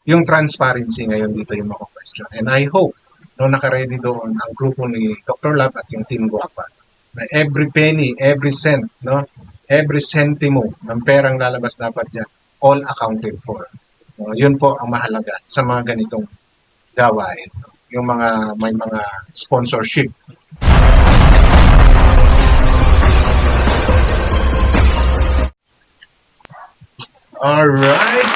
yung transparency ngayon dito yung mga question. And I hope no naka-ready doon ang grupo ni Dr. Lab at yung Team Guapa na every penny, every cent, no, every centimo ng perang lalabas dapat diyan all accounted for. No, yun po ang mahalaga sa mga ganitong gawain. Yung mga may mga sponsorship. Alright.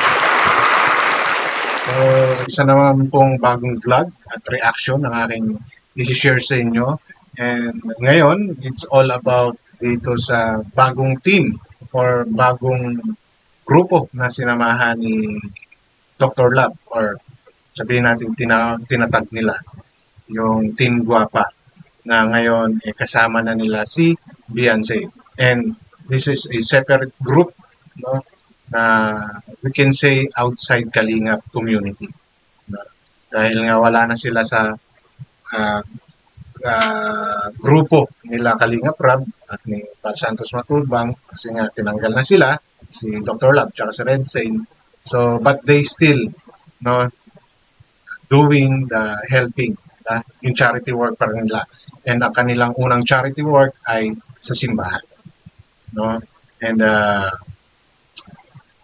So, isa naman pong bagong vlog at reaction ng aking i-share sa inyo. And ngayon, it's all about dito sa bagong team or bagong grupo na sinamahan ni Dr. Lab or sabihin natin tinatag nila yung Team Guapa na ngayon kasama na nila si Beyonce. And this is a separate group, no, na we can say outside Kalingap community. No? Dahil nga wala na sila sa grupo nila Kalingap Rab at ni Pal Santos Matubang kasi nga tinanggal na sila si Dr. Lab tsaka si Red Saint. So but they still no doing the helping yung charity work pa rin nila. And ang kanilang unang charity work ay sa simbahan. No? And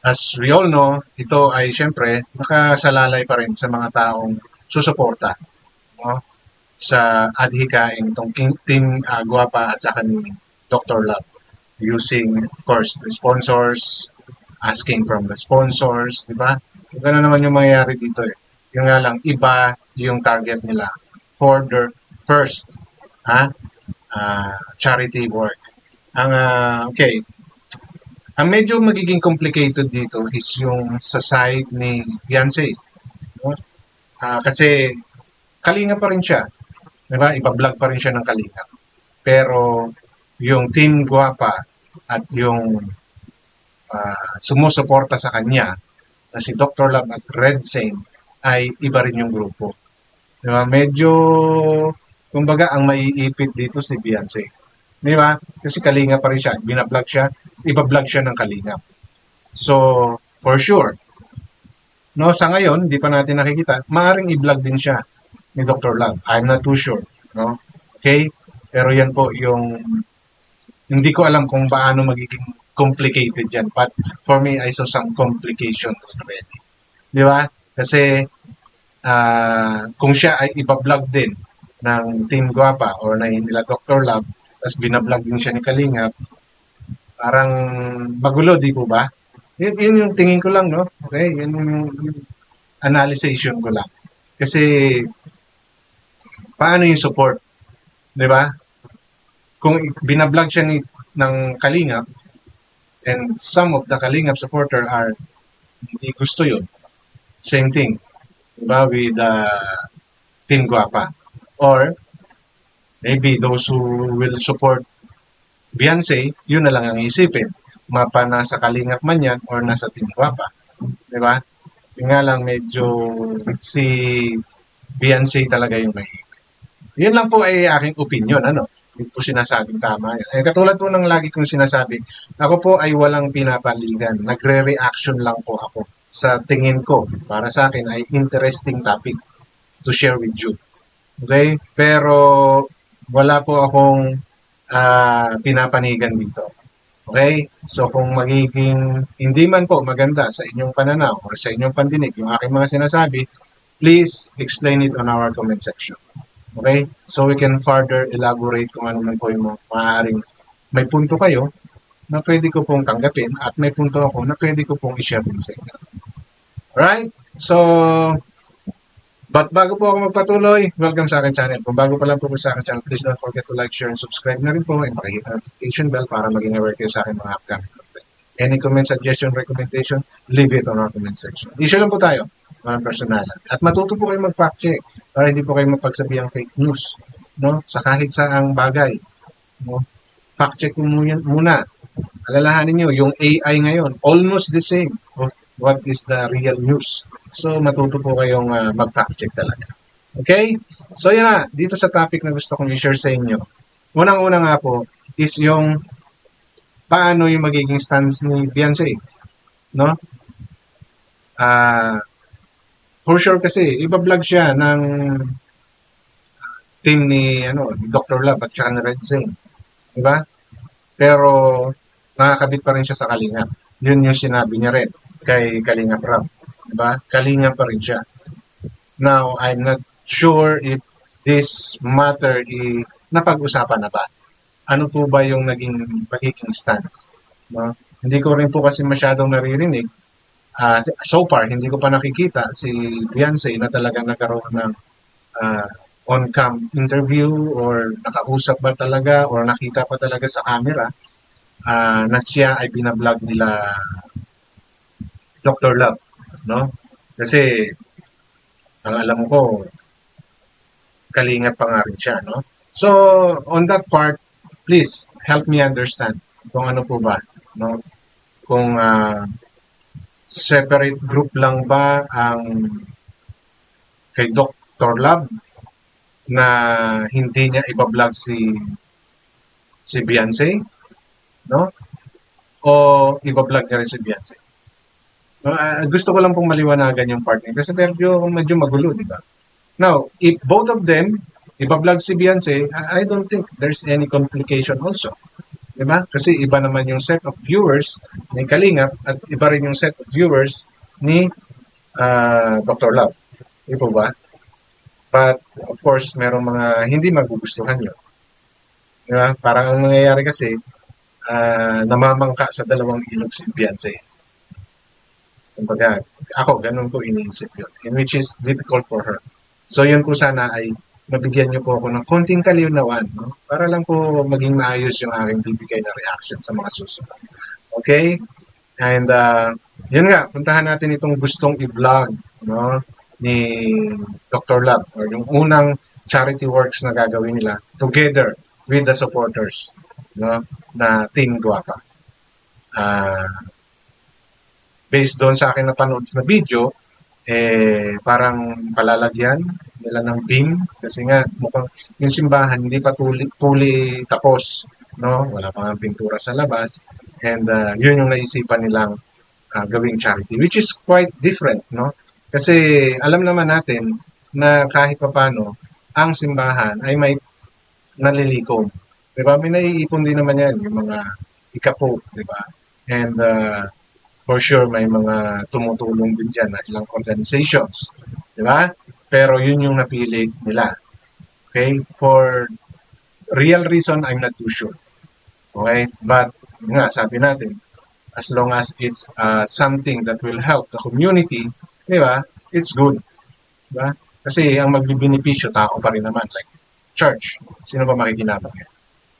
as we all know, ito ay siyempre nakasalalay pa rin sa mga taong susuporta, no, sa adhikain itong Team Guapa at saka ni Dr. Love using, of course, the sponsors, asking from the sponsors, di ba? Gano'n naman yung mangyayari dito eh. Yung nga lang, iba yung target nila for their first charity work. Okay, ang medyo magiging complicated dito is yung sa side ni Beyonce. No? Kasi Kalinga pa rin siya. Diba? Ipa-vlog pa rin siya ng Kalinga. Pero yung Team Guapa at yung sumusuporta sa kanya na si Dr. Love at Red Saint ay iba rin yung grupo. Diba? Medyo, kumbaga, ang maiipit dito si Beyonce. Di ba? Kasi Kalinga pa rin siya. Binablog siya. Iba-vlog siya ng Kalinga. So, for sure, no, sa ngayon, di pa natin nakikita, maaaring i-vlog din siya ni Dr. Love. I'm not too sure. No? Okay? Pero yan po yung hindi ko alam kung paano magiging complicated yan. But for me, I saw some complication already. Di ba? Kasi kung siya ay iba-vlog din ng Team Guapa or na nila Dr. Love, tapos binablog din siya ni Kalingap, parang magulo, di po ba? Yun yung tingin ko lang, no? Okay, yun yung analyzation ko lang. Kasi, paano yung support? Di ba? Kung binablog siya ng Kalingap, and some of the Kalingap supporter are hindi gusto yun. Same thing. Di ba? With Team Guapa. Or, maybe those who will support Beyonce, yun na lang ang isipin. Mapa nasa Kalingap man yan or nasa Team Guapa. Di ba? Yung nga lang medyo si Beyonce talaga yung may. Yun lang po ay aking opinion. Ano? Hindi po sinasabing tama yan. Katulad po ng lagi kong sinasabi, ako po ay walang pinapaligan. Nagre-reaction lang po ako sa tingin ko. Para sa akin ay interesting topic to share with you. Okay? Pero wala po akong pinapanigan dito. Okay? So kung magiging hindi man po maganda sa inyong pananaw or sa inyong pandinig yung aking mga sinasabi, please explain it on our comment section. Okay? So we can further elaborate kung ano man po yung maaaring may punto kayo na pwede ko pong tanggapin at may punto ako na pwede ko pong i-share din sa inyo. Alright? So, but bago po ako magpatuloy, welcome sa akin channel. Kung bago pa lang po sa akin channel, please don't forget to like, share, and subscribe na rin po and pakihit ang notification bell para maging aware kayo sa akin mga upcoming content. Any comment, suggestion, recommendation, leave it on our comment section. Issue lang po tayo, mga personalan. At matuto po kayo mag-fact check para hindi po kayo mapagsabi ang fake news. No? Sa kahit saang bagay. No? Fact check muna. Alalahanin nyo, yung AI ngayon, almost the same of what is the real news. So, matuto po kayong mag-fact check talaga. Okay? So, yan na. Dito sa topic na gusto kong i-share sa inyo. Unang-una nga po is yung paano yung magiging stance ni Beyonce. No? For sure kasi, iba-vlog siya ng team ni Dr. Love at saka ni Red Zane. Diba? Pero nakakabit pa rin siya sa Kalinga. Yun yung sinabi niya rin kay Kalinga Prab. Diba? Kalinga pa rin siya. Now, I'm not sure if this matter napag-usapan na ba? Ano po ba yung magiging stance? No? Hindi ko rin po kasi masyadong naririnig. So far, hindi ko pa nakikita si Beyonce na talagang nagkaroon ng on-cam interview or nakausap ba talaga or nakita pa talaga sa camera na siya ay binablog nila Dr. Love, no? Kasi ang alam ko kalingat pa nga rin siya, no? So, on that part, please help me understand kung ano po ba, no? Kung separate group lang ba ang kay Dr. Love na hindi niya iba-vlog si Beyonce, no? O iba-vlog niya rin si Beyonce. Gusto ko lang pong maliwanagan yung part niya kasi medyo magulo, di ba? Now, if both of them iba-vlog si Beyonce, I don't think there's any complication also. Di ba? Kasi iba naman yung set of viewers ni Kalingap at iba rin yung set of viewers ni Dr. Love. Di po ba? But, of course, merong mga hindi magugustuhan yun. Diba? Parang ang nangyayari kasi, namamangka sa dalawang ilog si Beyonce. Kumbaga, ako, ganun ko iniisip yun. In which is difficult for her. So, yun po sana ay mabigyan niyo po ako ng konting kalinawan, no? Para lang po maging maayos yung aking bibigay na reaction sa mga susunod. Okay? And, yun nga, puntahan natin itong gustong i-vlog, no? Ni Dr. Love or yung unang charity works na gagawin nila together with the supporters, no, na Team Guapa. Based doon sa akin napanood na video, parang palalagyan nila ng beam kasi nga mukhang yung simbahan hindi pa tuli tapos, no, wala pa nga pintura sa labas, and yun yung naisipan nilang gawing charity, which is quite different, no? Kasi alam naman natin na kahit paano ang simbahan ay may nalilikom. Di ba? May naiipon din naman yan, yung mga ikapo, di ba? And for sure may mga tumutulong din dyan na ilang organizations. Di ba? Pero yun yung napili nila. Okay? For real reason, I'm not too sure. Okay? But nga, sabi natin, as long as it's something that will help the community, di ba? It's good. Di ba? Kasi ang magbibenepisyo, tao pa rin naman. Like church. Sino ba makikinabang yan?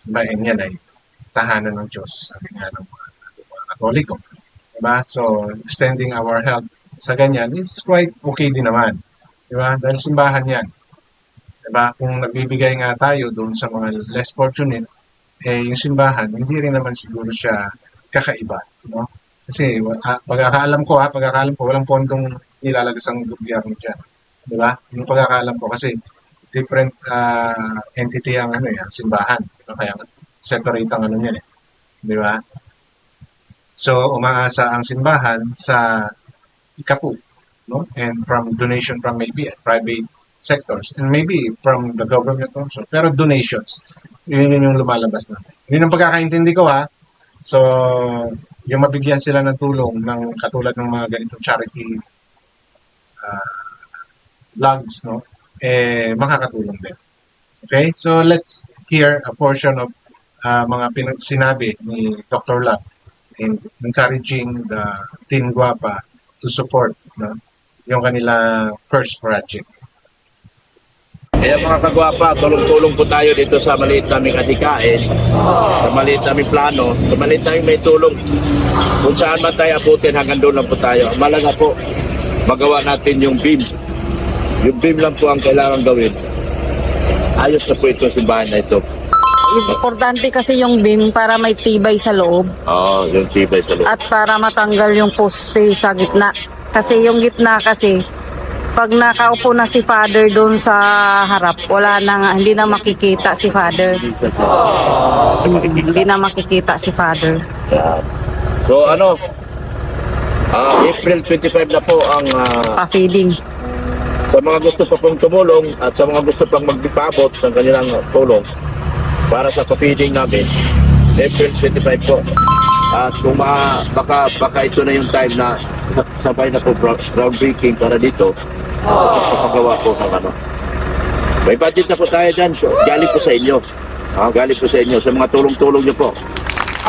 Diba? And yan ay tahanan ng Diyos. Sabi nga ng mga Katoliko. Diba? So, extending our help sa ganyan is quite okay din naman. Diba? Dahil simbahan yan. Diba? Kung nagbibigay nga tayo doon sa mga less fortunate, yung simbahan, hindi rin naman siguro siya kakaiba. No? Kasi pagkakaalam ko, walang pondong nilalagas ang gobyerno dyan. Diba? Yung pagkakaalam ko kasi different entity ang ang simbahan. Diba? Kaya separate ang yan eh. Diba? So, umaasa ang simbahan sa ikapu, no? And from donation from maybe private sectors and maybe from the government also. Pero donations, yun yung lumalabas na. Yun ang pagkakaintindi ko ha. So, yung mabigyan sila ng tulong ng katulad ng mga ganitong charity vlogs, no? Makakatulong din. Okay? So, let's hear a portion of mga sinabi ni Dr. Love in encouraging the Team Guapa to support, no, yung kanila first project. Kaya mga kagwapa, tulong-tulong po tayo dito sa maliit naming adhikain, sa maliit naming plano, sa maliit naming may tulong. Kung saan man tayo abutin, hanggang doon lang po tayo. Malaga po, magawa natin yung beam. Yung beam lang po ang kailangan gawin. Ayos na po ito simbahan na ito. Importante kasi yung beam para may tibay sa loob. Oo, yung tibay sa loob. At para matanggal yung poste sa gitna. Kasi yung gitna kasi, pag nakaupo na si Father doon sa harap, wala na, hindi na makikita si Father. Hindi na makikita si Father. So April 25 na po ang Pa-feeding. Sa mga gusto pa pong tumulong at sa mga gusto pang magbipabot ng kanilang tulong para sa pa-feeding namin, April 25 po. At kung baka ito na yung time na sabay na po groundbreaking para dito, papagawa po ng ano. May budget na po tayo dyan, so galing po sa inyo. Galing po sa inyo, sa mga tulong-tulong nyo po.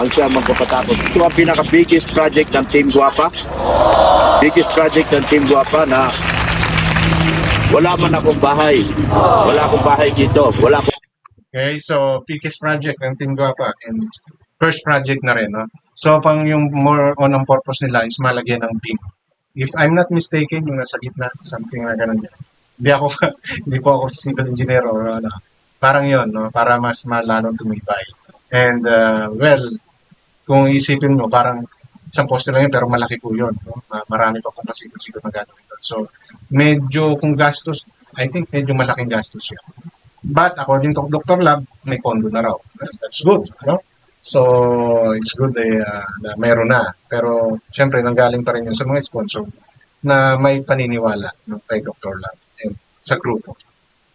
Ang siya magpapatapos. Ito ang pinaka-biggest project ng Team Guapa. Biggest project ng Team Guapa na wala man akong bahay. Wala akong bahay dito. Wala akong Okay, so biggest project ng Team Guapa and first project na rin, no? So pang yung more on ang purpose nila is malagyan ng beam. If I'm not mistaken, yung nasa gitna, something na ganun yan. Hindi po ako civil engineer or ano. Parang yon, no? Para mas malalong tumibay. And well, kung isipin mo, parang isang poste lang yun, pero malaki po yun. No? Marami pa kung masikot-sikot na gagawin doon. So, medyo kung gastos, I think medyo malaking gastos yun. But according to Dr. Lab, may pondo na raw. Well, that's good. No? So, it's good na mayroon na. Pero, syempre, nanggaling pa rin yun sa mga sponsor na may paniniwala no, kay Dr. Lab and sa grupo.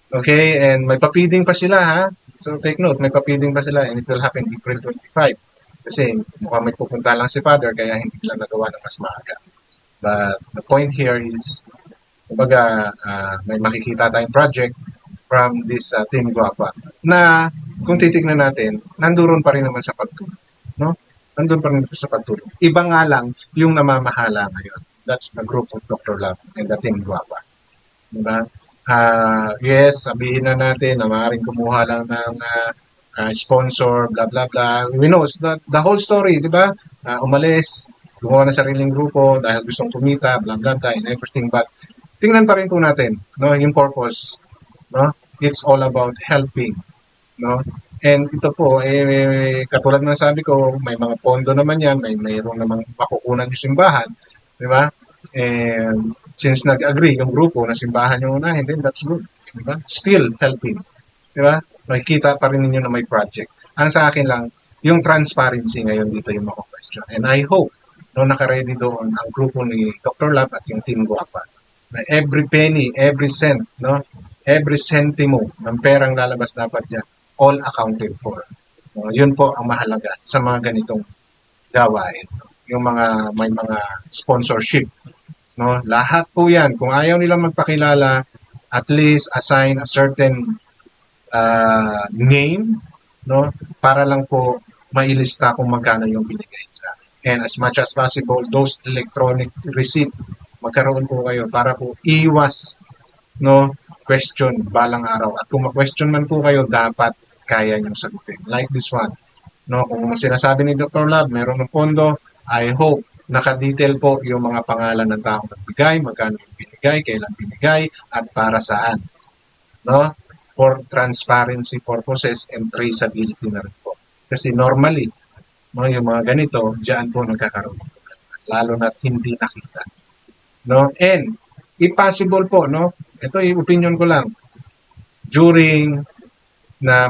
Okay, and may papiding pa sila ha. So, take note, may papiding pa sila and it will happen April 25. Kasi mukhang may pupunta lang si Father kaya hindi lang nagawa ng mas maaga. But the point here is, kumbaga, may makikita tayong project from this Team Guapa na kung titignan natin, nandoon pa rin naman sa pagtulong. No? Nandoon pa rin sa pagtulong. Iba nga lang yung namamahala ngayon. That's the group of Dr. Lab and the Team Guapa. Diba? Yes, sabihin na natin na maaaring kumuha lang ng sponsor, blah, blah, blah. We know the whole story, di ba? Umalis, gumawa ng sariling grupo dahil gustong kumita, blah, blah, blah, and everything. But tingnan pa rin po natin, no, yung purpose. No? It's all about helping. No? And ito po, katulad ng sabi ko, may mga pondo naman yan, mayroong namang makukunan yung simbahan. Di ba? And since nag-agree yung grupo na simbahan yung unahin, then that's good. Diba? Still helping. Diba? Makikita pa rin ninyo na may project. Ang sa akin lang, yung transparency ngayon dito yung mga question. And I hope, no, naka-ready doon ang grupo ni Dr. Lab at yung Team Guapa. Na every penny, every cent, no, every centimo ng perang lalabas dapat dyan, all accounted for. Yun po ang mahalaga sa mga ganitong gawain. Yung may mga sponsorship. No, lahat po 'yan. Kung ayaw nila magpakilala, at least assign a certain name, no, para lang po mailista kung magkano yung binigay nila. And as much as possible, those electronic receipt, magkaroon po kayo para po iwas, no, question balang araw. At kung ma-question man po kayo, dapat kaya nyo sagutin. Like this one. No, kung sinasabi ni Dr. Lab, meron ng pondo, I hope naka-detail po yung mga pangalan ng taong nagbigay, magkano yung binigay, kailan binigay, at para saan. No? For transparency purposes and traceability na rin po. Kasi normally, no, yung mga ganito, diyan po nagkakaroon. Lalo na hindi nakita. No? And, if possible po, no? Ito yung opinion ko lang. During na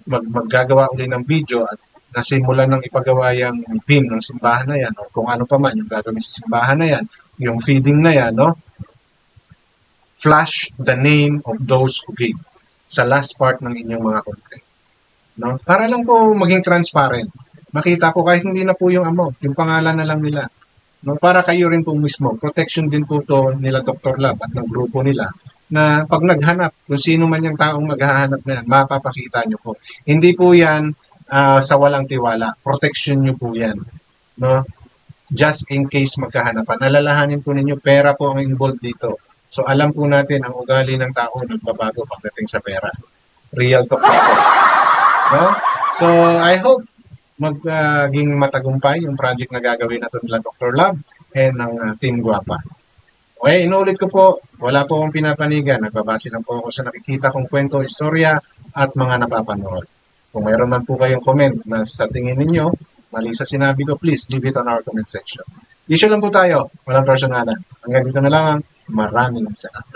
maggagawa uli ng video at nasimulan ng ipagawa yung beam ng simbahan na yan o kung ano pa man yung gagawin sa simbahan na yan, yung feeding na yan, no? Flash the name of those who gave sa last part ng inyong mga content. No? Para lang po maging transparent. Makita ko kahit hindi na po yung amount, yung pangalan na lang nila. No? Para kayo rin po mismo. Protection din po to nila Dr. Lab at ng grupo nila na pag naghanap, kung sino man yung taong maghahanap na yan, mapapakita nyo po. Hindi po yan sa walang tiwala. Protection nyo po yan. No? Just in case magkahanapan. Nalalahanin po ninyo, pera po ang involved dito. So alam po natin ang ugali ng tao nagbabago pagdating sa pera. Real talk po. No? So I hope maging matagumpay yung project na gagawin natin nila Dr. Lab and ng Team Guapa. Okay, inulit ko po, wala po akong pinapanigan. Nagbabase lang po ako sa nakikita kong kwento, istorya at mga napapanood. Kung mayroon man po kayong comment na sa tingin ninyo, mali sa sinabi ko, please leave it on our comment section. Issue lang po tayo, walang personalan. Hanggang dito na lang, maraming salamat.